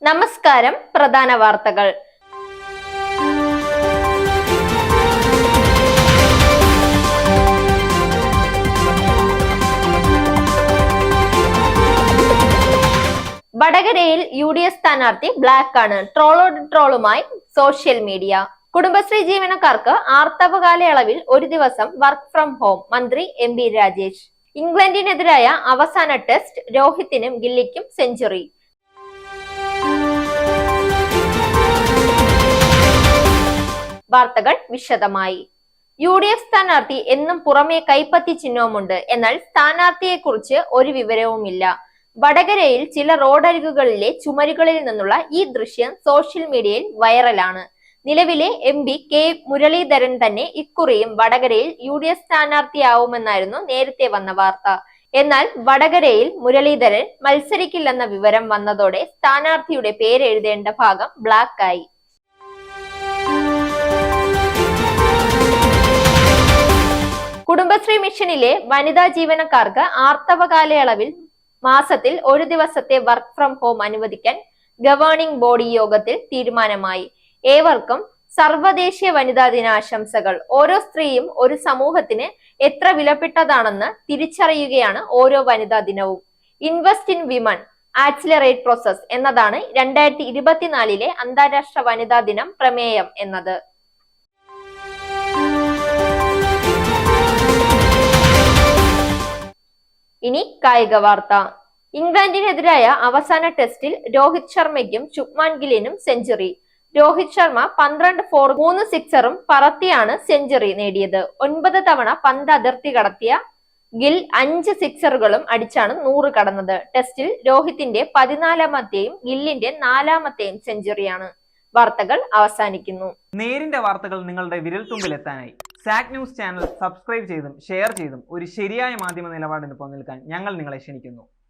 നമസ്കാരം. പ്രധാന വാർത്തകൾ. വടകരയിൽ UDF സ്ഥാനാർത്ഥി ബ്ലാക്ക് ആണ്. ട്രോളുമായി സോഷ്യൽ മീഡിയ. കുടുംബശ്രീ ജീവനക്കാർക്ക് ആർത്തവ കാലയളവിൽ ഒരു ദിവസം വർക്ക് ഫ്രം ഹോം. മന്ത്രി MB രാജേഷ്. ഇംഗ്ലണ്ടിനെതിരായ അവസാന ടെസ്റ്റ്. രോഹിത്തിനും ഗില്ലിക്കും സെഞ്ചുറി. വാർത്തകൾ വിശദമായി. UDF സ്ഥാനാർത്ഥി എന്നും പുറമെ കൈപ്പത്തി ചിഹ്നവുമുണ്ട്. എന്നാൽ സ്ഥാനാർത്ഥിയെക്കുറിച്ച് ഒരു വിവരവുമില്ല. വടകരയിൽ ചില റോഡരികുകളിലെ ചുമരുകളിൽ നിന്നുള്ള ഈ ദൃശ്യം സോഷ്യൽ മീഡിയയിൽ വൈറലാണ്. നിലവിലെ MB K മുരളീധരൻ തന്നെ ഇക്കുറിയും വടകരയിൽ UDF സ്ഥാനാർത്ഥിയാവുമെന്നായിരുന്നു നേരത്തെ വന്ന വാർത്ത. എന്നാൽ വടകരയിൽ മുരളീധരൻ മത്സരിക്കില്ലെന്ന വിവരം വന്നതോടെ സ്ഥാനാർത്ഥിയുടെ പേരെഴുതേണ്ട ഭാഗം ബ്ലാക്ക് ആയി. കുടുംബശ്രീ മിഷനിലെ വനിതാ ജീവനക്കാർക്ക് ആർത്തവ കാലയളവിൽ മാസത്തിൽ ഒരു ദിവസത്തെ വർക്ക് ഫ്രം ഹോം അനുവദിക്കാൻ ഗവേണിംഗ് ബോഡി യോഗത്തിൽ തീരുമാനമായി. ഏവർക്കും സർവ്വദേശീയ വനിതാ ദിനാശംസകൾ. ഓരോ സ്ത്രീയും ഒരു സമൂഹത്തിന് എത്ര വിലപ്പെട്ടതാണെന്ന് തിരിച്ചറിയുകയാണ് ഓരോ വനിതാ ദിനവും. Invest in women, accelerate process എന്നതാണ് 2024 അന്താരാഷ്ട്ര വനിതാ ദിനം പ്രമേയം എന്നത്. ഇനി കായിക വാർത്ത. ഇംഗ്ലണ്ടിനെതിരായ അവസാന ടെസ്റ്റിൽ രോഹിത് ശർമ്മയ്ക്കും ശുഭ്മാൻ ഗില്ലിനും സെഞ്ചുറി. രോഹിത് ശർമ്മ 12 4 3 സിക്സറും പറത്തിയാണ് സെഞ്ചുറി നേടിയത്. 9 തവണ പന്ത് അതിർത്തി കടത്തിയ ഗിൽ 5 സിക്സറുകളും അടിച്ചാണ് 100 കടന്നത്. ടെസ്റ്റിൽ രോഹിത്തിന്റെ 14ാമത്തെയും ഗില്ലിന്റെ 4ാമത്തെയും സെഞ്ചുറിയാണ്. വാർത്തകൾ അവസാനിക്കുന്നു. നേരിന്റെ വാർത്തകൾ നിങ്ങളുടെ വിരൽത്തുമ്പിൽ എത്താനായി സാക് ന്യൂസ് ചാനൽ സബ്സ്ക്രൈബ് ചെയ്തും ഷെയർ ചെയ്തും ഒരു ശരിയായ മാധ്യമ നിലപാടിന് നിൽക്കാൻ ഞങ്ങൾ നിങ്ങളെ ക്ഷണിക്കുന്നു.